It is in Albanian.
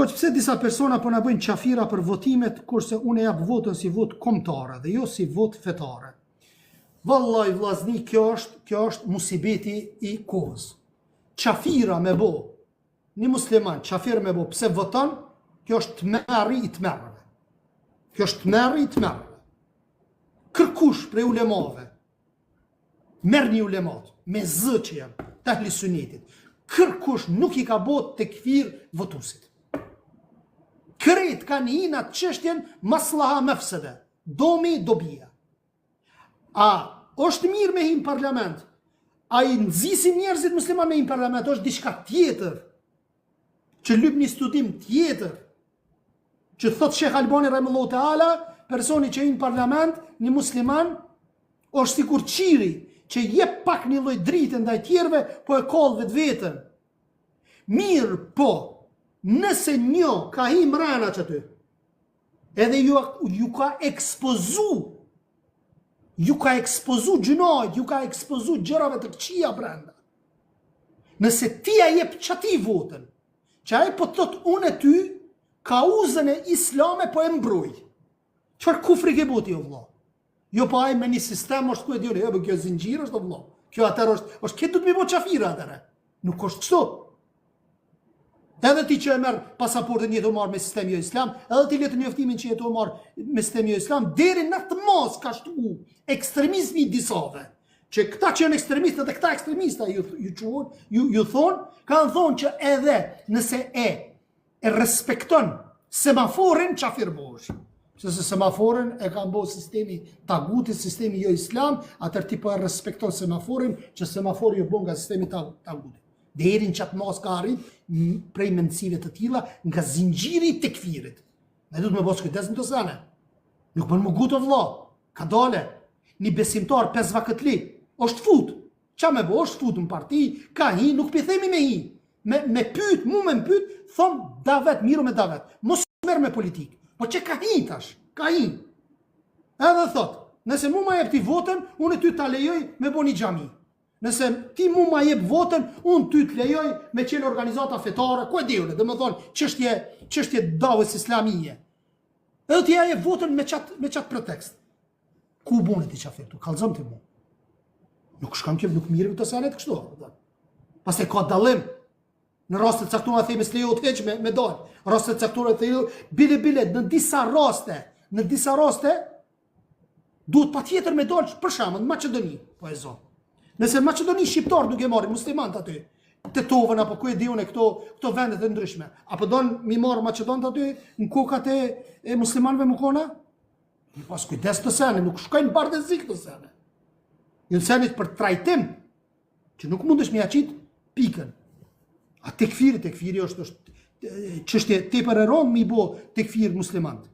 Po që pse disa persona po na bëjnë qafira për votimet, kurse unë jap votën si vot kombëtare dhe jo si vot fetare. Vallai vllazni, kjo është musibeti i kohës. Qafira me bo, një musliman, qafira me bo, pse voton, kjo është tmerri i tmerrëve. Kjo është tmerri i tmerrëve. Kërkush prej ulemave, merr një ulemat, me zë që janë, të ahli sunetit, kërkush nuk i ka bot të këfir votusit. Kërejt kanë hinat qështjen maslaha mefsede, domi dobija. A është mirë me hinë parlament, a i nëzisim njerëzit musliman me hinë parlament, është diçka tjetër, që lyp një studim tjetër, që thot Shekh Albani Rahimullahu Teala, personi që hinë parlament, një musliman, është sikur qiri, që jep pak një lloj drite ndaj tjerëve, po e koll vetën. Mirë po, nëse një ka hi mrena që ty, edhe ju ka ekspozu gjunajt, ju ka ekspozu gjërave të këqija brenda. Nëse ti a jep qati votën, që a e po të thotë unë e ty, ka uzën e islame po e mbroj. Qëfar kufri ke boti, o vëlla? Jo pa aj me një sistem është ku e djone, jo, kjo zingjirë është, o vëlla. Kjo atër është, këtë du të mi bo qafira atëre. Nuk është kështu. Edhe ti që e merë pasaportën jetë o marë me sistemi jo islam, edhe ti letë njoftimin që jetë o marë me sistemi jo islam, deri në të mos ka shtu ekstremizmi disave. Që këta që janë ekstremistët dhe këta ekstremista ju thonë, kanë thonë që edhe nëse e respekton semaforin qafir bosh. Se semaforin e ka mbo sistemi tagutit, sistemi jo islam, atër ti po e respekton semaforin, që semafori jo bon nga sistemi tagutit. Deri në qatë mos ka arrit prej mendësive të tilla nga zinxhiri i tekfirit. Ne duhet me bos kujdes në të sene. Nuk bën më gutë o vëlla. Ka dale. Një besimtar 5 vakëtli, është fut. Qa me bo, është fut në parti, ka hi, nuk pithemi me hi. Me pyt, mu me pyt, thom davet, miru me davet. Mos merr me politikë. Po që ka hi tash, ka hi. Edhe thot, nëse mu ma jep ti votën, unë ty ta lejoj me bo një xhami. Nëse ti mu ma jep votën, unë ty të lejoj me qenë organizata fetare, ku e diune, dhe më thonë, qështje davës islamije. Edhe ti ja jep votën me qatë pretekst. Ku bune ti qafirtu, kalzëm ti mu. Nuk shkam kjep, nuk mirëm të sanet kështu. Pas e ka dalim. Në rastet caktuar themi s'lejo të heq me dalë. Rastet caktuar themi, bile, në disa raste, duhet pa tjetër me dalë, për shembull, në Maqedoni, po e zonë. Nëse në Maqedoni shqiptar nuk e marrin muslimanët aty, Tetovën apo ku e diune këto vendet e ndryshme, apo don mi marr Maqedonët aty në kokat e muslimanëve më kona? Pas kujdes të sene, nuk shkojnë bardhëzi këto sene. Një senit për trajtim, që nuk mundesh me jaqit pikën. A tekfiri është çështje tepër e rëndë mi bo tekfir muslimanët.